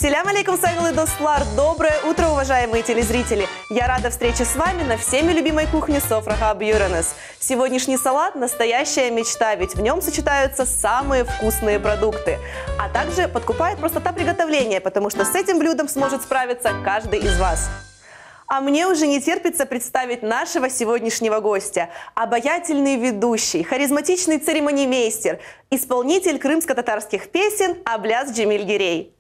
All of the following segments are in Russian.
Селям алейкум, сайгалы достлар! Доброе утро, уважаемые телезрители! Я рада встрече с вами на всеми любимой кухне Софраха Бьюранес. Сегодняшний салат – настоящая мечта, ведь в нем сочетаются самые вкусные продукты. А также подкупает простота приготовления, потому что с этим блюдом сможет справиться каждый из вас. А мне уже не терпится представить нашего сегодняшнего гостя. Обаятельный ведущий, харизматичный церемонимейстер, исполнитель крымско-татарских песен Абляз Джемиль-Гирей.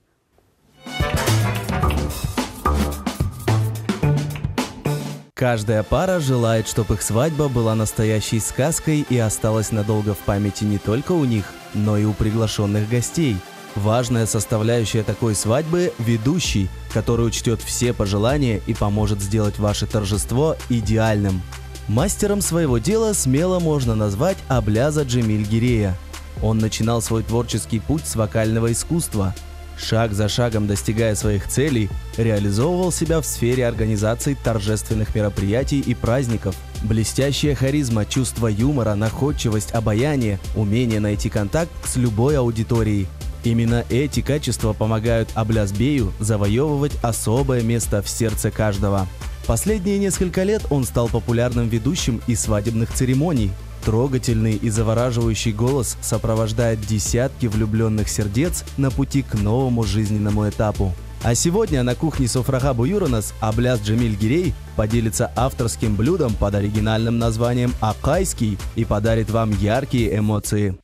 Каждая пара желает, чтобы их свадьба была настоящей сказкой и осталась надолго в памяти не только у них, но и у приглашенных гостей. Важная составляющая такой свадьбы – ведущий, который учтет все пожелания и поможет сделать ваше торжество идеальным. Мастером своего дела смело можно назвать Абляза Джемиль-Гирея. Он начинал свой творческий путь с вокального искусства. Шаг за шагом достигая своих целей, реализовывал себя в сфере организации торжественных мероприятий и праздников. Блестящая харизма, чувство юмора, находчивость, обаяние, умение найти контакт с любой аудиторией. Именно эти качества помогают Аблязбею завоевывать особое место в сердце каждого. Последние несколько лет он стал популярным ведущим и свадебных церемоний. Трогательный и завораживающий голос сопровождает десятки влюбленных сердец на пути к новому жизненному этапу. А сегодня на кухне Софраха Бьюранес Абляз Джемиль-Гирей поделится авторским блюдом под оригинальным названием «Акайский» и подарит вам яркие эмоции.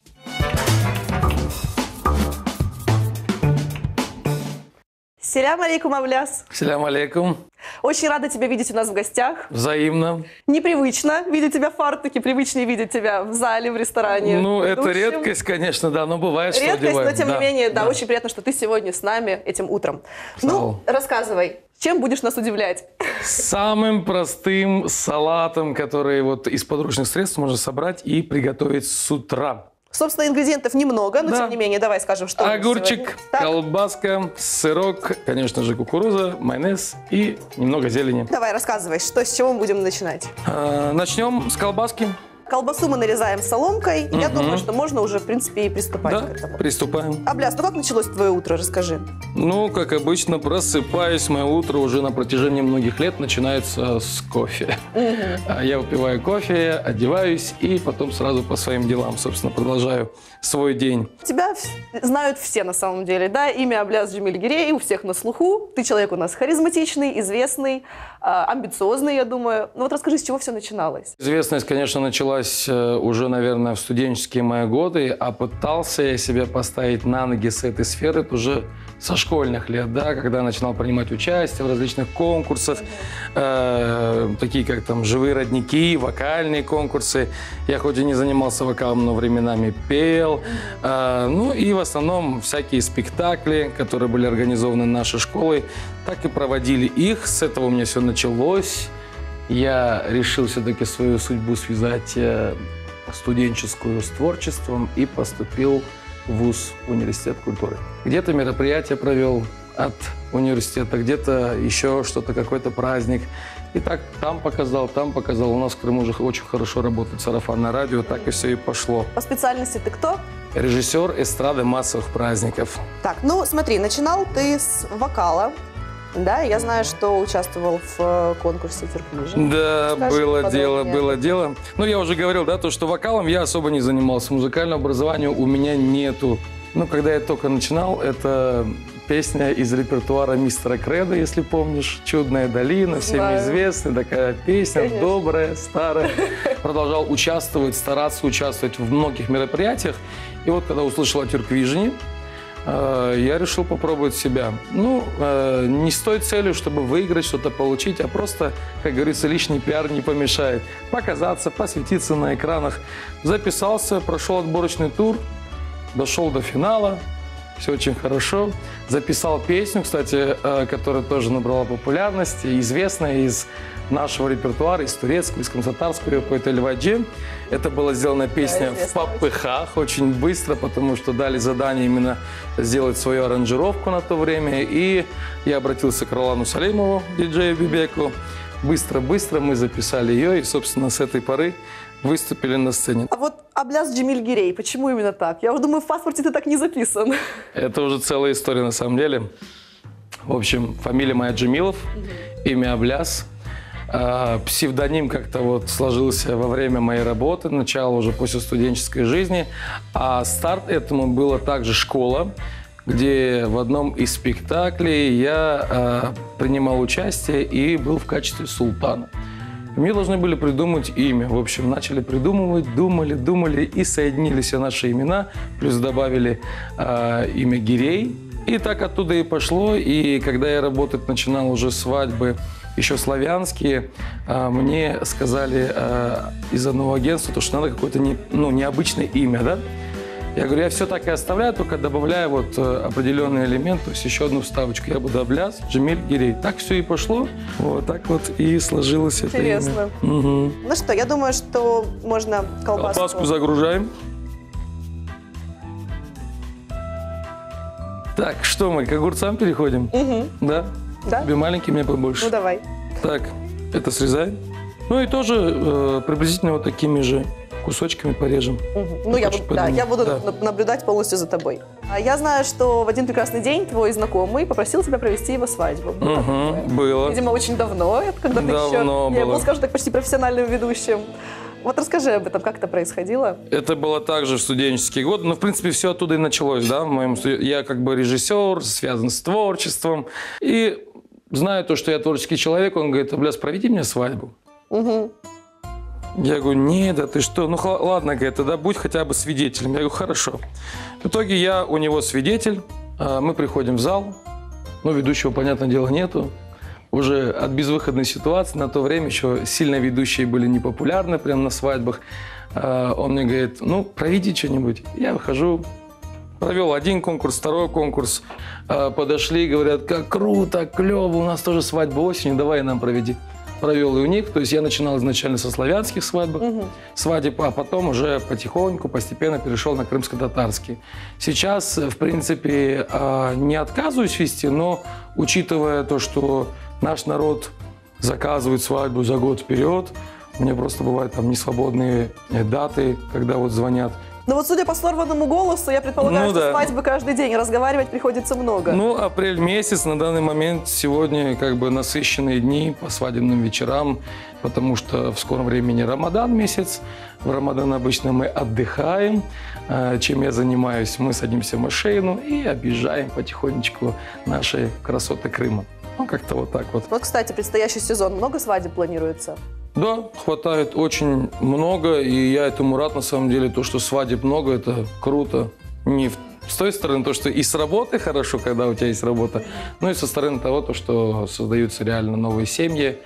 Селям алейкум, Абляз. Селям алейкум. Очень рада тебя видеть у нас в гостях. Взаимно. Непривычно видеть тебя в фартуке, привычнее видеть тебя в зале, в ресторане. Ну, это редкость, конечно, да, но бывает, что редкость, одеваем. Но тем не менее, да, очень приятно, что ты сегодня с нами этим утром. Ну, рассказывай, чем будешь нас удивлять? Самым простым салатом, который вот из подручных средств можно собрать и приготовить с утра. Собственно, ингредиентов немного, но тем не менее, давай скажем, что огурчик, колбаска, сырок, конечно же, кукуруза, майонез и немного зелени. Давай, рассказывай, что, с чего мы будем начинать? Начнем с колбаски. Колбасу мы нарезаем соломкой. Я думаю, что можно уже, в принципе, и приступать к этому. Приступаем. Абляз, ну как началось твое утро? Расскажи. Ну, как обычно, просыпаюсь. Мое утро уже на протяжении многих лет начинается с кофе. Я выпиваю кофе, одеваюсь и потом сразу по своим делам, собственно, продолжаю свой день. Тебя знают все на самом деле, да? Имя Абляз Джемиль-Гирей у всех на слуху. Ты человек у нас харизматичный, известный, амбициозный, я думаю. Ну вот расскажи, с чего все начиналось? Известность, конечно, началась уже, наверное, в студенческие мои годы, а пытался я себя поставить на ноги с этой сферы уже со школьных лет, да, когда начинал принимать участие в различных конкурсах, такие как там «Живые родники», вокальные конкурсы. Я хоть и не занимался вокалом, но временами пел. Ну и в основном всякие спектакли, которые были организованы нашей школой, так и проводили их. С этого у меня все началось. Я решил все-таки свою судьбу связать студенческую с творчеством и поступил в ВУЗ, университет культуры. Где-то мероприятие провел от университета, где-то еще что-то, какой-то праздник. И так там показал. У нас в Крыму уже очень хорошо работает сарафанное радио, так и все и пошло. По специальности ты кто? Режиссер эстрады массовых праздников. Так, ну смотри, начинал ты с вокала. Да, я знаю, что участвовал в конкурсе «Тюрквижа». Да, Скажи было дело. Ну, я уже говорил, да, то, что вокалом я особо не занимался. Музыкального образования у меня нету. Ну, когда я только начинал, это песня из репертуара мистера Кредо, если помнишь. «Чудная долина», всем известная такая песня, конечно, добрая, старая. Продолжал участвовать, стараться участвовать в многих мероприятиях. И вот, когда услышал о «Тюрквижине», я решил попробовать себя. Ну, не с той целью, чтобы выиграть, что-то получить, а просто, как говорится, лишний пиар не помешает. Показаться, посветиться на экранах. Записался, прошел отборочный тур, дошел до финала. Все очень хорошо. Записал песню, кстати, которая тоже набрала популярность, известная из нашего репертуара, из турецкого, из крымско-татарского, какой-то Льваджи. Это была сделана песня в попыхах, очень быстро, потому что дали задание именно сделать свою аранжировку на то время. И я обратился к Ролану Салимову, диджею Бибеку. Быстро-быстро мы записали ее, и, собственно, с этой поры выступили на сцене. А вот Абляз Джемиль-Гирей, почему именно так? Я уже думаю, в паспорте ты так не записан. Это уже целая история на самом деле. В общем, фамилия моя Джемилов, имя Абляс. Псевдоним как-то вот сложился во время моей работы, начало уже после студенческой жизни. А старт этому было также школа, где в одном из спектаклей я принимал участие и был в качестве султана. Мне должны были придумать имя. В общем, начали придумывать, думали и соединили все наши имена, плюс добавили имя Гирей. И так оттуда и пошло. И когда я работать начинал уже свадьбы, еще славянские, мне сказали из одного агентства, что надо какое-то необычное имя, да? Я говорю, я все так и оставляю, только добавляю вот определенный элемент, то есть еще одну вставочку. Я буду Абляс, Джемиль, Гирей. Так все и пошло. Вот так вот и сложилось это имя. Интересно. Угу. Ну что, я думаю, что можно колбаску. Колбаску загружаем. Так, что мы, к огурцам переходим? Угу. Да? Да? Тебе маленький, мне побольше. Ну давай. Так, это срезаем. Ну и тоже приблизительно вот такими же кусочками порежем. Ну, я буду наблюдать полностью за тобой. А я знаю, что в один прекрасный день твой знакомый попросил тебя провести его свадьбу. Было. Видимо, очень давно, когда ты еще не был, скажем так, почти профессиональным ведущим. Вот расскажи об этом, как это происходило? Это было также в студенческие годы. Ну, в принципе, все оттуда и началось, да. Я как бы режиссер, связан с творчеством. И знаю то, что я творческий человек, он говорит, Абляс, проведи мне свадьбу. Угу. Я говорю, нет, да ты что? Ну ладно, говорит, тогда будь хотя бы свидетелем. Я говорю, хорошо. В итоге я у него свидетель, мы приходим в зал, ну, ведущего, понятное дело, нету. Уже от безвыходной ситуации, на то время еще сильно ведущие были непопулярны прямо на свадьбах. Он мне говорит, ну, проведи что-нибудь. Я выхожу, провел один конкурс, второй конкурс. Подошли, говорят, как круто, клево, у нас тоже свадьба осенью, давай нам проведи. Провел и у них, то есть я начинал изначально со славянских свадеб, а потом уже потихоньку, постепенно перешел на крымско-татарские. Сейчас, в принципе, не отказываюсь вести, но учитывая то, что наш народ заказывает свадьбу за год вперед, у меня просто бывают там несвободные даты, когда вот звонят. Ну вот, судя по сорванному голосу, я предполагаю, что свадьбы каждый день, разговаривать приходится много. Ну, апрель месяц, на данный момент, сегодня как бы насыщенные дни по свадебным вечерам, потому что в скором времени Рамадан месяц. В Рамадан обычно мы отдыхаем. Чем я занимаюсь? Мы садимся в машину и объезжаем потихонечку наши красоты Крыма. Ну, как-то вот так вот. Вот, кстати, предстоящий сезон. Много свадеб планируется? Да, хватает очень много, и я этому рад, на самом деле, то, что свадеб много, это круто. Не с той стороны, то, что и с работы хорошо, когда у тебя есть работа, но и со стороны того, то, что создаются реально новые семьи.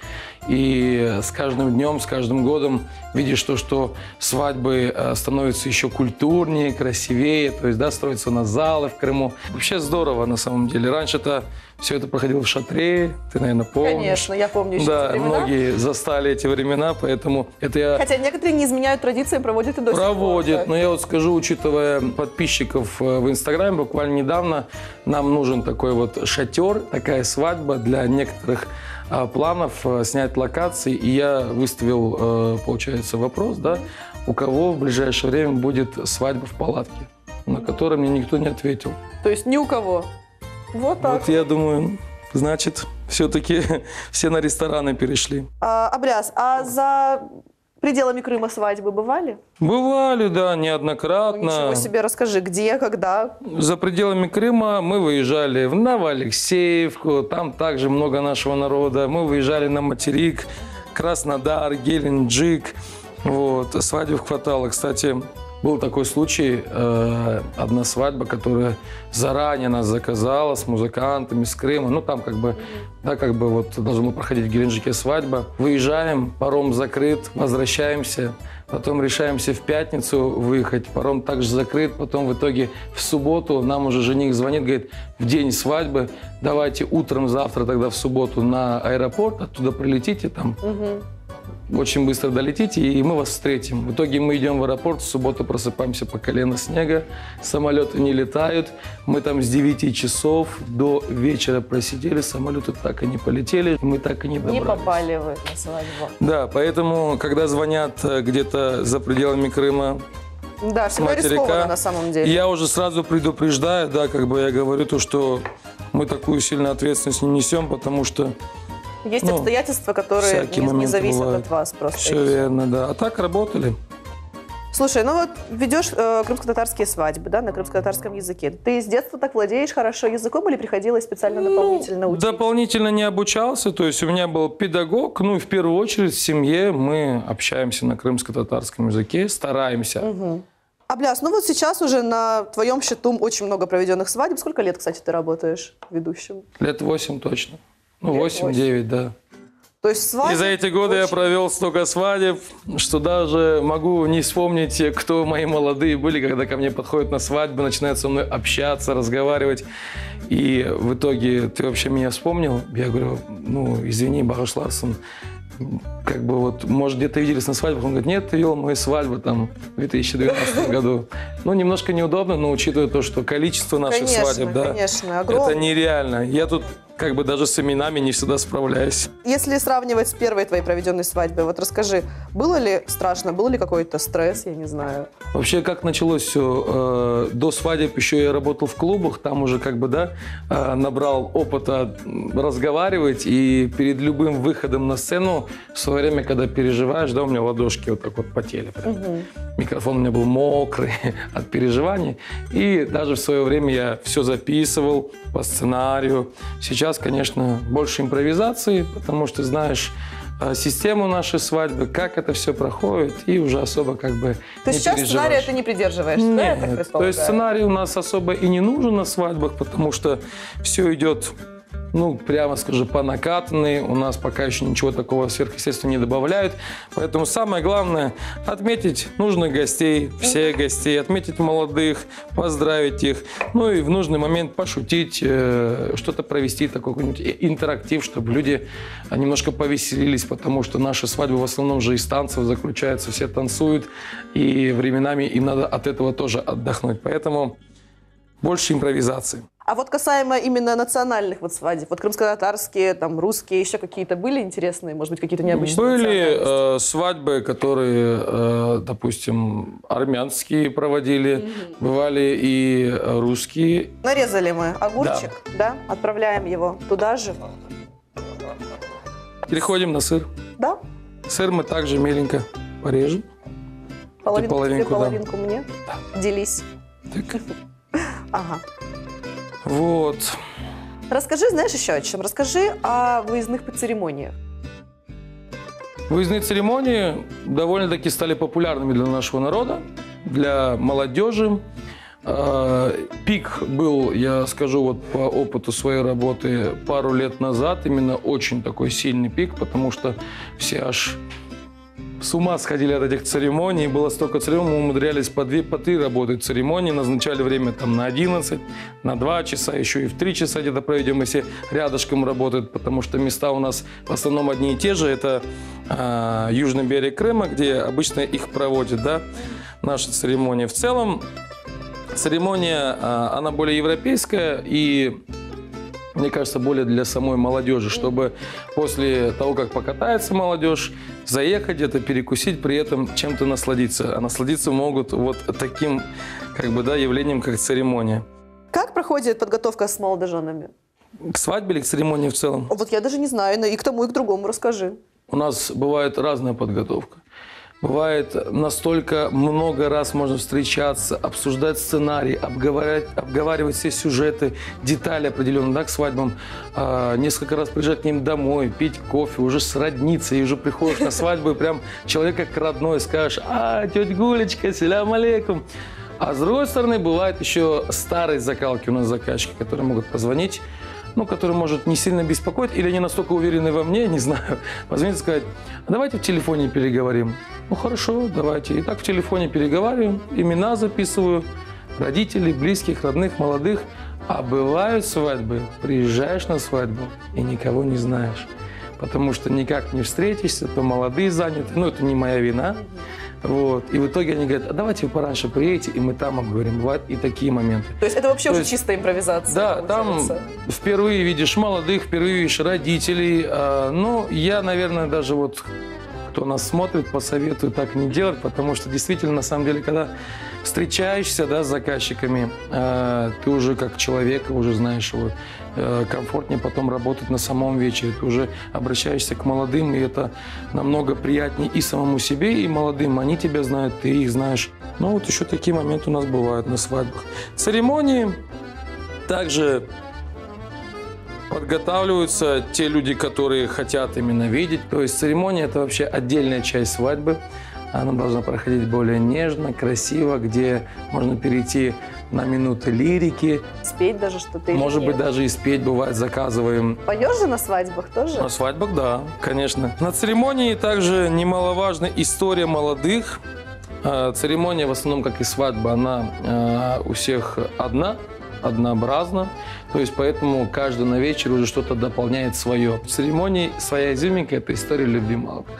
И с каждым днем, с каждым годом видишь то, что свадьбы становятся еще культурнее, красивее, то есть, да, строятся на залы в Крыму. Вообще здорово, на самом деле. Раньше-то все это проходило в шатре, ты, наверное, помнишь. Конечно, я помню еще да, эти времена. многие застали эти времена, поэтому это я... Хотя некоторые не изменяют традиции, проводят и до сих пор. Проводят, но я вот скажу, учитывая подписчиков в Инстаграме, буквально недавно нам нужен такой вот шатер, такая свадьба для некоторых планов снять локации. И я выставил, получается, вопрос, да, у кого в ближайшее время будет свадьба в палатке, на которой мне никто не ответил. То есть ни у кого? Вот так. Вот я думаю, значит, все-таки все на рестораны перешли. Абляс, а за пределами Крыма свадьбы бывали? Бывали, да, неоднократно. Ничего себе, расскажи, где, когда? За пределами Крыма мы выезжали в Новоалексеевку, там также много нашего народа. Мы выезжали на материк, Краснодар, Геленджик. Вот. Свадеб хватало. Кстати, был такой случай, одна свадьба, которая заранее нас заказала с музыкантами, с Крыма. Ну, там как бы, да, как бы вот должна проходить в Геленджике свадьба. Выезжаем, паром закрыт, возвращаемся. Потом решаемся в пятницу выехать, паром также закрыт. Потом в итоге в субботу нам уже жених звонит, говорит, в день свадьбы давайте утром завтра тогда в субботу на аэропорт, оттуда прилетите там. Очень быстро долетите, и мы вас встретим. В итоге мы идем в аэропорт, в субботу просыпаемся по колено снега, самолеты не летают. Мы там с 9 часов до вечера просидели, самолеты так и не полетели, мы так и не добрались. Не попали вы на свадьбу. Да, поэтому, когда звонят где-то за пределами Крыма, Да, всегда рискованно на самом деле. Я уже сразу предупреждаю, да, как бы я говорю то, что мы такую сильную ответственность не несем, потому что есть обстоятельства, которые не зависят бывают. от вас просто. Все верно, да. А так работали. Слушай, ну вот ведешь крымско-татарские свадьбы, да, на крымско-татарском языке. Ты с детства так владеешь хорошо языком или приходилось специально дополнительно учить? Дополнительно не обучался, то есть у меня был педагог, ну и в первую очередь в семье мы общаемся на крымско-татарском языке, стараемся. Угу. Абляс, ну вот сейчас уже на твоем счету очень много проведенных свадеб. Сколько лет, кстати, ты работаешь ведущим? Лет 8 точно. Ну, 8-9, да. То есть свадьбы... И за эти годы я провел столько свадеб, что даже могу не вспомнить, кто мои молодые были, когда ко мне подходят на свадьбу, начинают со мной общаться, разговаривать. И в итоге ты вообще меня вспомнил? Я говорю, ну, извини, Багаш Ларсон, как бы вот, может, где-то виделись на свадьбах? Он говорит, нет, ты вел мою свадьбу там в 2012 году. Ну, немножко неудобно, но учитывая то, что количество наших свадеб, да, это нереально. Я тут как бы даже с именами не всегда справляюсь. Если сравнивать с первой твоей проведенной свадьбой, вот расскажи, было ли страшно, был ли какой-то стресс, я не знаю? Вообще, как началось все? До свадеб еще я работал в клубах, там уже как бы, да, набрал опыта разговаривать, и перед любым выходом на сцену, в свое время, когда переживаешь, да, у меня ладошки вот так вот потели. Микрофон у меня был мокрый от переживаний, и даже в свое время я все записывал по сценарию. Сейчас, конечно, больше импровизации, потому что знаешь систему нашей свадьбы, как это все проходит, и уже особо как бы То есть сейчас сценария ты не придерживаешься, Нет, да, я так предполагаю? то есть сценарий у нас особо и не нужен на свадьбах, потому что все идет, ну, прямо скажу, по накатанной. У нас пока еще ничего такого сверхъестественного не добавляют. Поэтому самое главное – отметить нужных гостей, всех гостей, отметить молодых, поздравить их. Ну и в нужный момент пошутить, что-то провести, такой какой-нибудь интерактив, чтобы люди немножко повеселились, потому что наши свадьбы в основном же из танцев заключаются, все танцуют, и временами им надо от этого тоже отдохнуть. Поэтому больше импровизации. А вот касаемо именно национальных вот свадеб, вот крымско-татарские, там, русские, еще какие-то были интересные, может быть, какие-то необычные Были свадьбы, которые, допустим, армянские проводили, бывали и русские. Нарезали мы огурчик, да? Отправляем его туда же. Переходим на сыр. Да? Сыр мы также меленько порежем. Половинку тебе, да. половинку мне. Да. Делись. Так. Ага. Вот. Расскажи, знаешь, еще о чем? Расскажи о выездных церемониях. Выездные церемонии довольно-таки стали популярными для нашего народа, для молодежи. Пик был, я скажу вот по опыту своей работы, пару лет назад, именно очень такой сильный пик, потому что все аж с ума сходили от этих церемоний. Было столько церемоний, мы умудрялись по 2-3 работать церемонии, назначали время там на 11, на 2 часа, еще и в 3 часа где-то проведем, если рядышком работают, потому что места у нас в основном одни и те же. Это южный берег Крыма, где обычно их проводят, да, наши церемонии. В целом церемония, она более европейская и, мне кажется, более для самой молодежи, чтобы после того, как покатается молодежь, заехать где-то, перекусить, при этом чем-то насладиться. А насладиться могут вот таким, как бы, да, явлением, как церемония. Как проходит подготовка с молодоженами? К свадьбе или к церемонии в целом? Вот я даже не знаю, но и к тому, и к другому расскажи. У нас бывает разная подготовка. Бывает, настолько много раз можно встречаться, обсуждать сценарий, обговаривать все сюжеты, детали определенные, да, к свадьбам. Несколько раз приезжать к ним домой, пить кофе, уже сродниться, и уже приходишь на свадьбу, и прям человек как родной, скажешь: тетя Гулечка, селям алейкум. А с другой стороны, бывают еще старые закалки у нас заказчики, которые могут позвонить, ну, который может не сильно беспокоить, или не настолько уверены во мне, не знаю, позвонить и сказать: давайте в телефоне переговорим. Ну, хорошо, давайте. И так в телефоне переговариваем, имена записываю, родителей, близких, родных, молодых. А бывают свадьбы, приезжаешь на свадьбу и никого не знаешь, потому что никак не встретишься, то молодые заняты, ну, это не моя вина. Вот. И в итоге они говорят: давайте вы пораньше приедете, и мы там обговорим. Бывают и такие моменты. То есть это вообще уже чистая импровизация? Да, получается. Там впервые видишь молодых, впервые видишь родителей. Ну, я, наверное, даже вот кто нас смотрит, посоветую так не делать, потому что действительно, на самом деле, когда встречаешься, да, с заказчиками, ты уже как человек, уже знаешь его, комфортнее потом работать на самом вечере. Ты уже обращаешься к молодым, и это намного приятнее и самому себе, и молодым. Они тебя знают, ты их знаешь. Ну вот еще такие моменты у нас бывают на свадьбах. Церемонии также подготавливаются те люди, которые хотят именно видеть. То есть церемония – это вообще отдельная часть свадьбы. Она должна проходить более нежно, красиво, где можно перейти на минуты лирики. Спеть даже что-то или Может быть, нет? даже и спеть бывает, заказываем. Поешь же на свадьбах тоже? На свадьбах, да, конечно. На церемонии также немаловажна история молодых. Церемония, в основном, как и свадьба, она у всех однообразна. То есть, поэтому каждый на вечер уже что-то дополняет свое. В церемонии своя изюминка – это история любви молодых.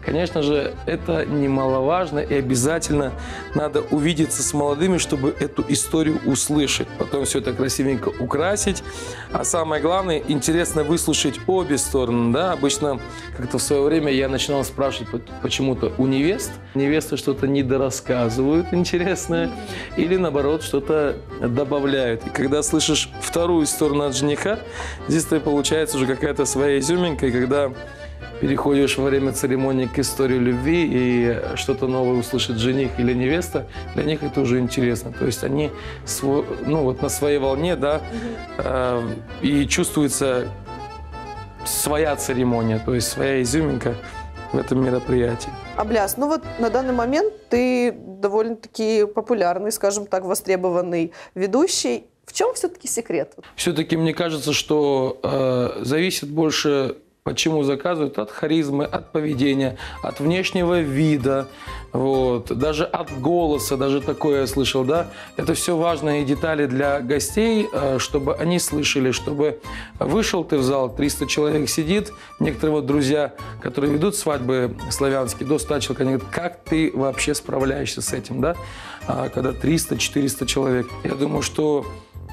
Конечно же, это немаловажно, и обязательно надо увидеться с молодыми, чтобы эту историю услышать. Потом все это красивенько украсить. А самое главное, интересно выслушать обе стороны. Да? Обычно как-то в свое время я начинал спрашивать почему-то у невест. Невесты что-то недорассказывают интересное или, наоборот, что-то добавляют. И когда слышишь вторую сторону от жениха, здесь получается уже какая-то своя изюминка. И когда переходишь во время церемонии к истории любви, и что-то новое услышит жених или невеста, для них это уже интересно. То есть они на своей волне, да, и чувствуется своя церемония, то есть своя изюминка в этом мероприятии. Абляс, ну вот на данный момент ты довольно-таки популярный, скажем так, востребованный ведущий. В чем все-таки секрет? Все-таки мне кажется, что зависит больше, почему заказывают, от харизмы, от поведения, от внешнего вида, вот, даже от голоса, даже такое я слышал, да. Это все важные детали для гостей, чтобы они слышали, чтобы вышел ты в зал, 300 человек сидит, некоторые вот друзья, которые ведут свадьбы славянские, до 100 человек, они говорят, как ты вообще справляешься с этим, да, когда 300-400 человек. Я думаю, что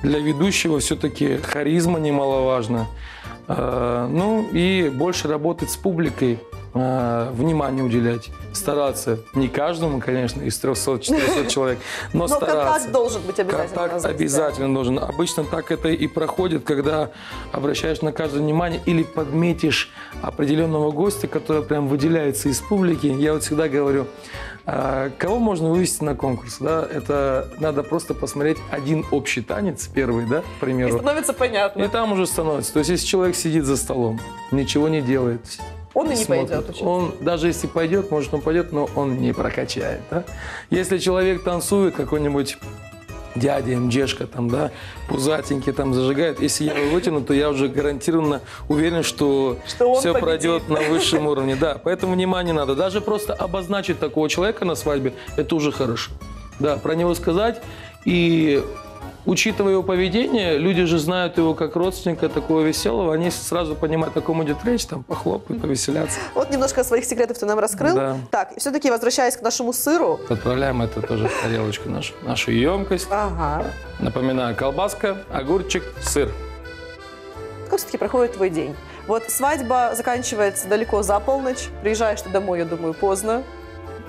для ведущего все-таки харизма немаловажна. Ну и больше работать с публикой, внимание уделять, стараться. Не каждому, конечно, из 300-400 человек, но стараться. Контакт должен быть обязательно. Контакт обязательно должен. Обычно так это и проходит, когда обращаешь на каждое внимание или подметишь определенного гостя, который прям выделяется из публики. Я вот всегда говорю, кого можно вывести на конкурс? Да? Это надо просто посмотреть один общий танец, первый, да, к примеру. И становится понятно. И там уже становится. То есть, если человек сидит за столом, ничего не делает, он и не смотрит, пойдет. Он, даже если пойдет, может, он пойдет, но он не прокачает. Да? Если человек танцует, какой-нибудь дядя, МДшка, там, да, пузатенький там зажигает, если я его вытяну, то я уже гарантированно уверен, что все пройдет на высшем уровне. Да, поэтому внимание надо. Даже просто обозначить такого человека на свадьбе, это уже хорошо. Да, про него сказать. И учитывая его поведение, люди же знают его как родственника такого веселого, они сразу понимают, о ком идет речь, там похлопают, повеселятся. Вот немножко своих секретов ты нам раскрыл. Да. Так, все-таки возвращаясь к нашему сыру. Отправляем это тоже в тарелочку нашу емкость. Ага. Напоминаю, колбаска, огурчик, сыр. Как все-таки проходит твой день? Вот свадьба заканчивается далеко за полночь, приезжаешь ты домой, я думаю, поздно.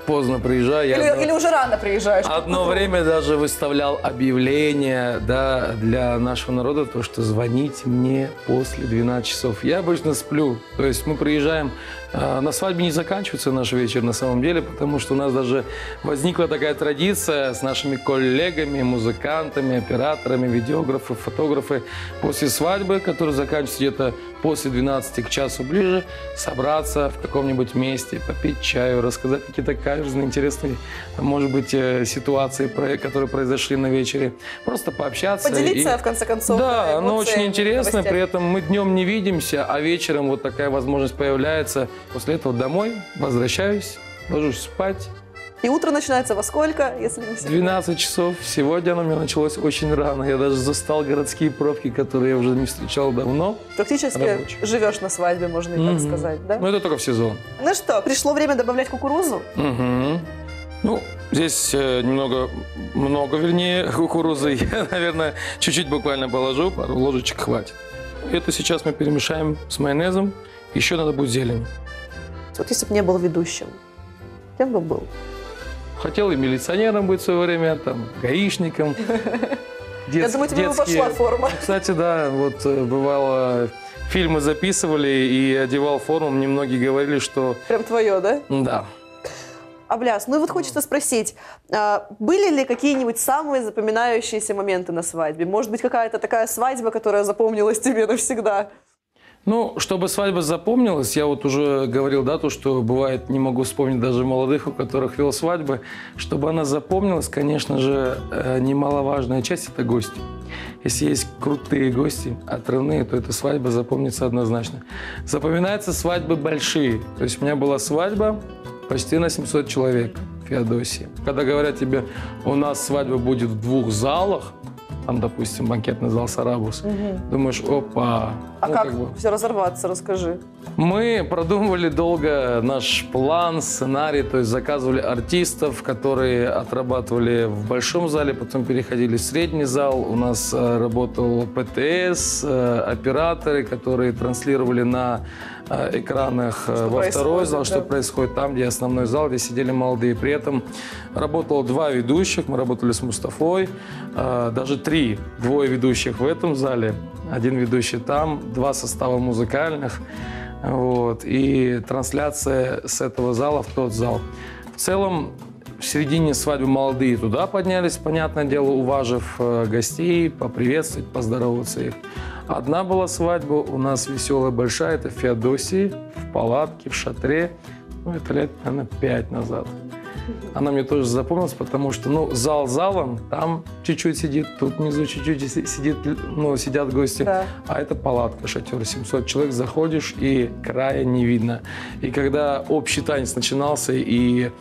Поздно приезжаю. Или уже рано приезжаешь? Одно время даже выставлял объявление, да, для нашего народа, то, что звоните мне после 12 часов. Я обычно сплю. То есть мы приезжаем, на свадьбе не заканчивается наш вечер на самом деле, потому что у нас даже возникла такая традиция с нашими коллегами, музыкантами, операторами, видеографы, фотографы после свадьбы, которая заканчивается где-то после 12 к часу ближе, собраться в каком-нибудь месте, попить чаю, рассказать какие-то каверзные, интересные, может быть, ситуации, которые произошли на вечере. Просто пообщаться. Поделиться, в конце концов. Да, оно очень интересно. При этом мы днем не видимся, а вечером вот такая возможность появляется. После этого домой, возвращаюсь, ложусь спать. И утро начинается во сколько, если не секрет? 12 часов. Сегодня оно у меня началось очень рано. Я даже застал городские пробки, которые я уже не встречал давно. Практически живешь на свадьбе, можно и так сказать, да? Ну, это только в сезон. Ну что, пришло время добавлять кукурузу? Угу. Ну, здесь много, вернее, кукурузы. Я, наверное, чуть-чуть буквально положу, пару ложечек хватит. Это сейчас мы перемешаем с майонезом. Еще надо будет зелень. Вот если бы не был ведущим, кем бы был? Хотел и милиционером быть в свое время, там, гаишником. Я думаю, тебе бы пошла форма. Кстати, да, вот бывало, фильмы записывали и одевал форму. Мне многие говорили, что... Прям твое, да? Да. Абляс, ну и вот хочется спросить, были ли какие-нибудь самые запоминающиеся моменты на свадьбе? Может быть, какая-то такая свадьба, которая запомнилась тебе навсегда? Ну, чтобы свадьба запомнилась, я вот уже говорил, да, то, что бывает, не могу вспомнить даже молодых, у которых вел свадьбы. Чтобы она запомнилась, конечно же, немаловажная часть – это гости. Если есть крутые гости, отрывные, то эта свадьба запомнится однозначно. Запоминаются свадьбы большие. То есть у меня была свадьба почти на 700 человек в Феодосии. Когда говорят тебе, у нас свадьба будет в 2 залах, там, допустим, банкетный зал «Сарабус», думаешь, опа. А ну, как все разорваться, расскажи. Мы продумывали долго наш план, сценарий, то есть заказывали артистов, которые отрабатывали в большом зале, потом переходили в средний зал. У нас работал ПТС, операторы, которые транслировали на экранах во второй зал, что происходит там, где основной зал, где сидели молодые. При этом работало 2 ведущих, мы работали с Мустафой, даже 3, 2 ведущих в этом зале, 1 ведущий там, 2 состава музыкальных, вот, и трансляция с этого зала в тот зал. В целом, в середине свадьбы молодые туда поднялись, понятное дело, уважив гостей, поприветствовать, поздороваться их. Одна была свадьба у нас веселая, большая, это в Феодосии, в палатке, в шатре. Ну, это лет, наверное, 5 назад. Она мне тоже запомнилась, потому что, ну, зал залом, там чуть-чуть сидит, тут внизу чуть-чуть сидит, ну, сидят гости. Да. А это палатка, шатер, 700 человек, заходишь, и края не видно. И когда общий танец начинался, и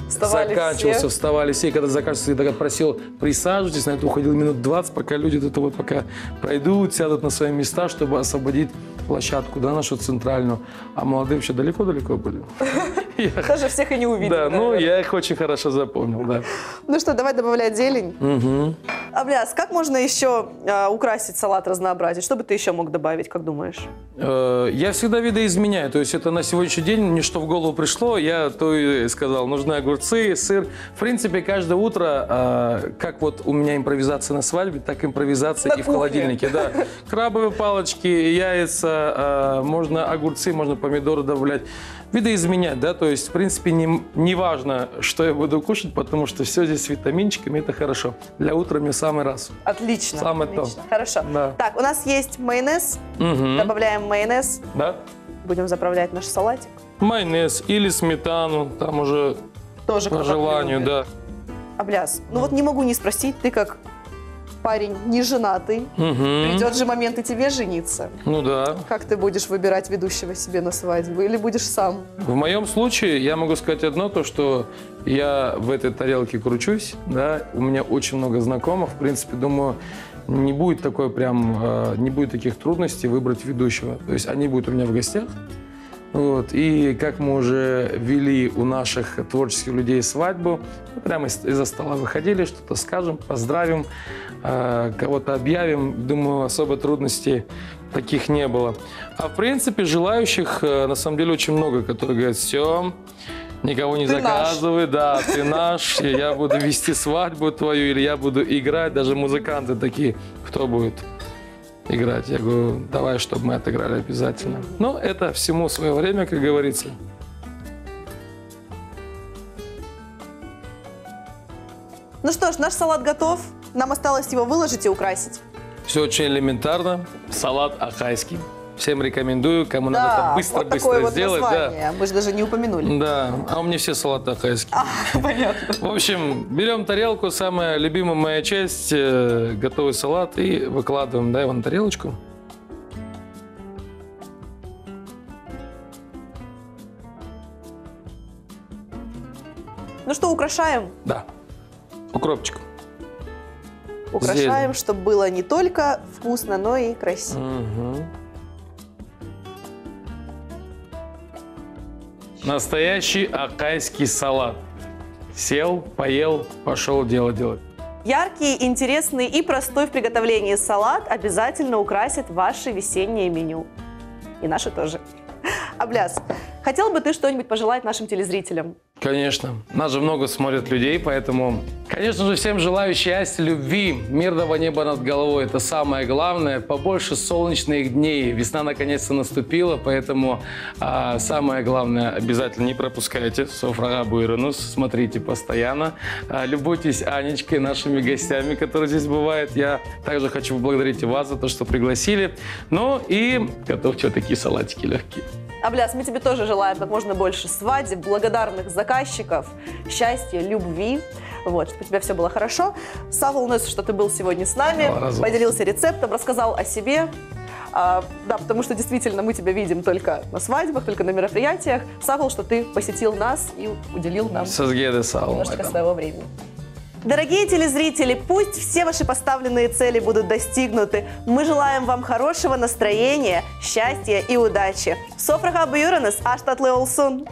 заканчивался, вставали все, и когда заканчивался, я тогда просил, присаживайтесь, на это уходил минут 20, пока люди вот пока пройдут, сядут на свои места, чтобы освободить площадку, да, нашу центральную. А молодые вообще далеко-далеко были. Даже всех и не увидел. Да, ну я их очень хорошо запомнил, да. Ну что, давай добавлять зелень. Абляс, как можно еще украсить салат, разнообразить? Что бы ты еще мог добавить, как думаешь? Я всегда видоизменяю. То есть это на сегодняшний день мне что в голову пришло, я то и сказал. Нужны огурцы, сыр. В принципе, каждое утро, как вот у меня импровизация на свадьбе, так импровизация и в холодильнике. Да. Крабовые палочки, яйца, можно огурцы, можно помидоры добавлять. Видоизменять, да, то есть, в принципе, не важно, что я буду кушать, потому что все здесь с витаминчиками, это хорошо. Для утра мне самый раз. Отлично. Самое отлично. то. Хорошо. Да. Так, у нас есть майонез. Добавляем майонез. Да. Будем заправлять наш салатик. Майонез или сметану, там уже тоже по желанию, да. Абляс, ну вот не могу не спросить, ты как парень не женатый, придет же момент и тебе жениться. Ну да. Как ты будешь выбирать ведущего себе на свадьбу или будешь сам? В моем случае я могу сказать одно, то что я в этой тарелке кручусь, да, у меня очень много знакомых, в принципе, думаю, не будет такой прям, не будет таких трудностей выбрать ведущего. То есть они будут у меня в гостях. Вот. И как мы уже вели у наших творческих людей свадьбу, мы прямо из-за стола выходили, что-то скажем, поздравим, кого-то объявим. Думаю, особо трудностей таких не было. А в принципе желающих на самом деле очень много, которые говорят, все, никого не заказывай, да, ты наш, я буду вести свадьбу твою, или я буду играть, даже музыканты такие, кто будет играть. Я говорю, давай, чтобы мы отыграли обязательно. Но это всему свое время, как говорится. Ну что ж, наш салат готов. Нам осталось его выложить и украсить. Все очень элементарно. Салат ахайский. Всем рекомендую, кому надо это быстро-быстро вот сделать. Да. Мы же даже не упомянули. Да, а у меня все салаты ахайские. Понятно. В общем, берем тарелку, самая любимая моя часть, готовый салат, и выкладываем, да, его на тарелочку. Ну что, украшаем? Да, укропчик. Украшаем, чтобы было не только вкусно, но и красиво. Настоящий акайский салат. Сел, поел, пошел дело делать. Яркий, интересный и простой в приготовлении салат обязательно украсит ваше весеннее меню. И наше тоже. Абляс, Хотел бы ты что-нибудь пожелать нашим телезрителям? Конечно. Нас же много смотрят людей, поэтому, конечно же, всем желаю счастья, любви, мирного неба над головой. Это самое главное. Побольше солнечных дней. Весна наконец-то наступила, поэтому самое главное, обязательно не пропускайте Софрага Буйранус. Смотрите постоянно. Любуйтесь Анечкой, нашими гостями, которые здесь бывают. Я также хочу поблагодарить и вас за то, что пригласили. Ну и готовьте вот такие салатики легкие. Абляс, мы тебе тоже желаем как можно больше свадеб, благодарных заказчиков, счастья, любви. Вот, чтобы у тебя все было хорошо. Сагулнес, что ты был сегодня с нами, поделился рецептом, рассказал о себе. Да, потому что действительно мы тебя видим только на свадьбах, только на мероприятиях. Сагул, что ты посетил нас и уделил нам немножко своего времени. Дорогие телезрители, пусть все ваши поставленные цели будут достигнуты. Мы желаем вам хорошего настроения, счастья и удачи. Софрага Буйранус, аштатлы олсун.